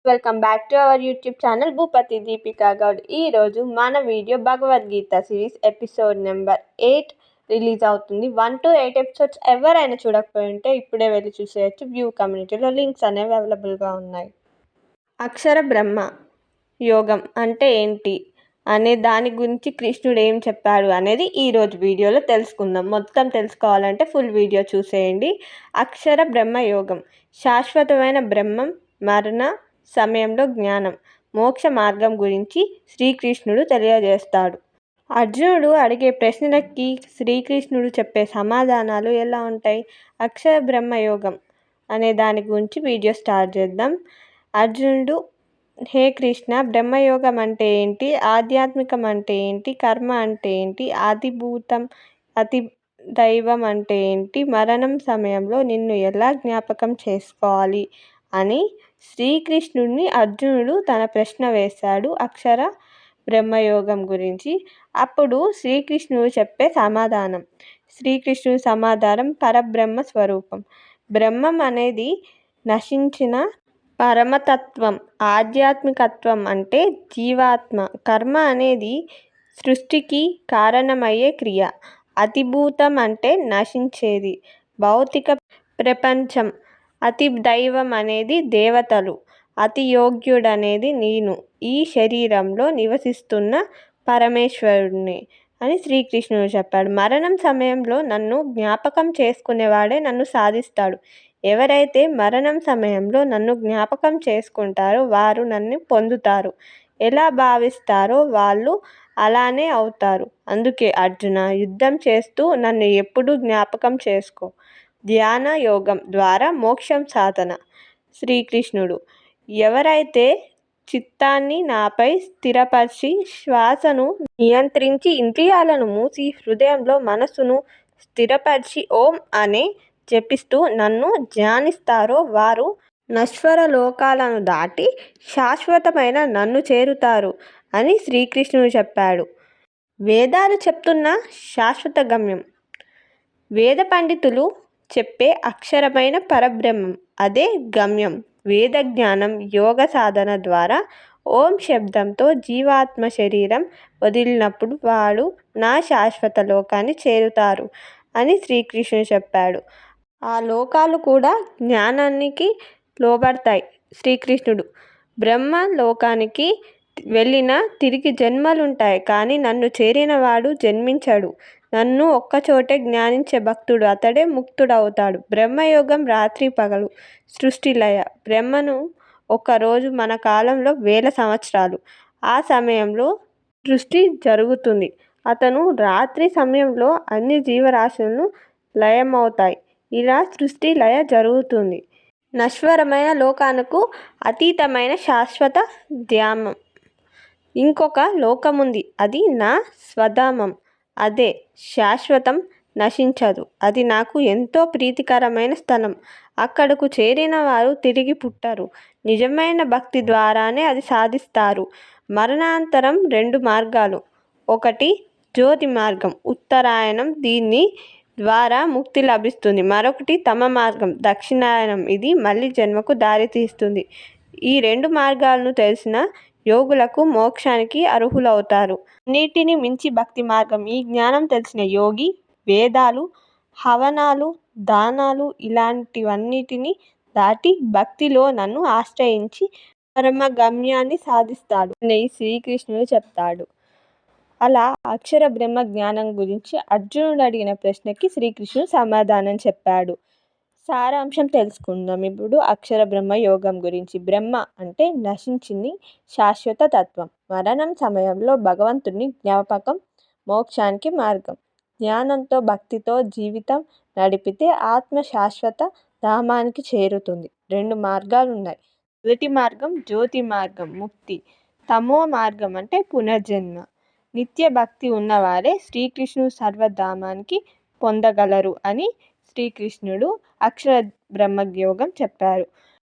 Welcome back to our YouTube channel Bhupathi Deepika Goud. ఈరోజు మన video Bhagavad Gita series episode number 8 release అవుతుంది. 1 to 8 episodes ఎవరైనా చూడకపోయి ఉంటే ఇప్పుడే వెళ్ళి చూసేయచ్చు. వ్యూ కమ్యూనిటీలో లింక్స్ అనేవి అవైలబుల్గా ఉన్నాయి. అక్షర బ్రహ్మ యోగం అంటే ఏంటి అనే దాని గురించి కృష్ణుడు ఏం చెప్పాడు అనేది ఈరోజు వీడియోలో తెలుసుకుందాం. మొత్తం తెలుసుకోవాలంటే ఫుల్ వీడియో చూసేయండి. అక్షర బ్రహ్మ యోగం శాశ్వతమైన బ్రహ్మం, మరణ సమయంలో జ్ఞానం, మోక్ష మార్గం గురించి శ్రీకృష్ణుడు తెలియజేస్తాడు. అర్జునుడు అడిగే ప్రశ్నలకి శ్రీకృష్ణుడు చెప్పే సమాధానాలు ఎలా ఉంటాయి? అక్షర బ్రహ్మ యోగం అనే దాని గురించి వీడియో స్టార్ట్ చేద్దాం. అర్జునుడు, హే కృష్ణ, బ్రహ్మయోగం అంటే ఏంటి? ఆధ్యాత్మికం అంటే ఏంటి? కర్మ అంటే ఏంటి? ఆదిభూతం, అతి దైవం అంటే ఏంటి? మరణం సమయంలో నిన్ను ఎలా జ్ఞాపకం చేసుకోవాలి అని శ్రీకృష్ణుడిని అర్జునుడు తన ప్రశ్న వేశాడు అక్షర బ్రహ్మయోగం గురించి. అప్పుడు శ్రీకృష్ణుడు చెప్పే సమాధానం. శ్రీకృష్ణుడి సమాధానం పరబ్రహ్మ స్వరూపం. బ్రహ్మం అనేది నశించిన పరమతత్వం. ఆధ్యాత్మికత్వం అంటే జీవాత్మ. కర్మ అనేది సృష్టికి కారణమయ్యే క్రియ. అతిభూతం అంటే నశించేది, భౌతిక ప్రపంచం. అతి దైవం అనేది దేవతలు. అతి యోగ్యుడనేది నేను, ఈ శరీరంలో నివసిస్తున్న పరమేశ్వరుడిని అని శ్రీకృష్ణుడు చెప్పాడు. మరణం సమయంలో నన్ను జ్ఞాపకం చేసుకునేవాడే నన్ను సాధిస్తాడు. ఎవరైతే మరణం సమయంలో నన్ను జ్ఞాపకం చేసుకుంటారో వారు నన్ను పొందుతారు. ఎలా భావిస్తారో వాళ్ళు అలానే అవుతారు. అందుకే అర్జున, యుద్ధం చేస్తూ నన్ను ఎప్పుడూ జ్ఞాపకం చేసుకో. ధ్యాన యోగం ద్వారా మోక్షం సాధన. శ్రీకృష్ణుడు, ఎవరైతే చిత్తాన్ని నాపై స్థిరపరిచి శ్వాసను నియంత్రించి ఇంద్రియాలను మూసి హృదయంలో మనస్సును స్థిరపరిచి ఓం అనే జపిస్తూ నన్ను ధ్యానిస్తారో వారు నశ్వర లోకాలను దాటి శాశ్వతమైన నన్ను చేరుతారు అని శ్రీకృష్ణుడు చెప్పాడు. వేదాలు చెప్తున్న శాశ్వత గమ్యం. వేద పండితులు చెప్పే అక్షరమైన పరబ్రహ్మం, అదే గమ్యం. వేద జ్ఞానం, యోగ సాధన ద్వారా ఓం శబ్దంతో జీవాత్మ శరీరం వదిలినప్పుడు వాడు నా శాశ్వత లోకాన్ని చేరుతారు అని శ్రీకృష్ణుడు చెప్పాడు. ఆ లోకాలు కూడా జ్ఞానానికి లోబడతాయి. శ్రీకృష్ణుడు, బ్రహ్మ లోకానికి వెళ్ళినా తిరిగి జన్మలుంటాయి, కానీ నన్ను చేరినవాడు జన్మించడు. నన్ను ఒక్కచోటే జ్ఞానించే భక్తుడు, అతడే ముక్తుడవుతాడు. బ్రహ్మయోగం రాత్రి పగలు, సృష్టి లయ. బ్రహ్మను ఒక్కరోజు మన కాలంలో 1000 సంవత్సరాలు. ఆ సమయంలో సృష్టి జరుగుతుంది. అతను రాత్రి సమయంలో అన్ని జీవరాశులను లయమవుతాయి. ఇలా సృష్టి లయ జరుగుతుంది. నశ్వరమైన లోకాలకు అతీతమైన శాశ్వత ధామం ఇంకొక లోకముంది. అది నా స్వధామం. అదే శాశ్వతం, నశించదు. అది నాకు ఎంతో ప్రీతికరమైన స్థలం. అక్కడకు చేరిన వారు తిరిగి పుట్టరు. నిజమైన భక్తి ద్వారానే అది సాధిస్తారు. మరణానంతరం 2 మార్గాలు. ఒకటి జ్యోతి మార్గం, ఉత్తరాయణం. దీని ద్వారా ముక్తి లభిస్తుంది. మరొకటి తమ మార్గం, దక్షిణాయనం. ఇది మళ్ళీ జన్మకు దారి తీస్తుంది. ఈ 2 మార్గాలను తెలిసిన యోగులకు మోక్షానికి అర్హులవుతారు. అన్నిటిని మించి భక్తి మార్గం. ఈ జ్ఞానం తెలిసిన యోగి వేదాలు, హవనాలు, దానాలు ఇలాంటివన్నిటిని దాటి భక్తిలో నన్ను ఆశ్రయించి పరమ గమ్యాన్ని సాధిస్తాడు అని శ్రీకృష్ణుడు చెప్తాడు. అలా అక్షర బ్రహ్మ జ్ఞానం గురించి అర్జునుడు అడిగిన ప్రశ్నకి శ్రీకృష్ణుడు సమాధానం చెప్పాడు. సారాంశం తెలుసుకుందాం ఇప్పుడు అక్షర బ్రహ్మ యోగం గురించి. బ్రహ్మ అంటే నశించింది, శాశ్వత తత్వం. మరణం సమయంలో భగవంతుని జ్ఞాపకం, మోక్షానికి మార్గం. జ్ఞానంతో భక్తితో జీవితం నడిపితే ఆత్మ శాశ్వత ధామానికి చేరుతుంది. 2 మార్గాలు ఉన్నాయి. మొదటి మార్గం జ్యోతి మార్గం, ముక్తి. తమో మార్గం అంటే పునర్జన్మ. నిత్య భక్తి ఉన్నవారే శ్రీకృష్ణుడు సర్వధామానికి పొందగలరు అని శ్రీకృష్ణుడు అక్షర బ్రహ్మ యోగం చెప్పారు.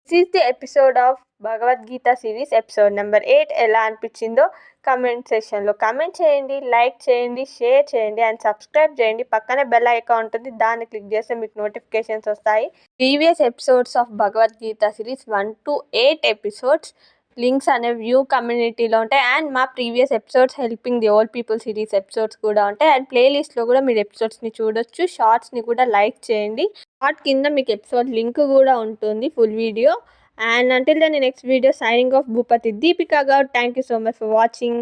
This is the episode of Bhagavad Gita series episode number 8 ఎలా అనిపించిందో కమెంట్ సెక్షన్లో కమెంట్ చేయండి, లైక్ చేయండి, షేర్ చేయండి అండ్ సబ్స్క్రైబ్ చేయండి. పక్కనే బెల్ ఐకాన్ ఉంటుంది, దాన్ని క్లిక్ చేస్తే మీకు నోటిఫికేషన్స్ వస్తాయి. Previous episodes of Bhagavad Gita series 1 to 8 episodes links అనేవి వ్యూ కమ్యూనిటీలో ఉంటాయి అండ్ మా previous episodes helping the old people series episodes కూడా ఉంటాయి అండ్ ప్లేలిస్ట్లో కూడా మీరు ఎపిసోడ్స్ని చూడొచ్చు. షార్ట్స్ని కూడా లైక్ చేయండి. షార్ట్ కింద మీకు ఎపిసోడ్ లింక్ కూడా ఉంటుంది, full video. And until then, in next video, signing off, Bhupati Deepika Gaud. Thank you so much for watching.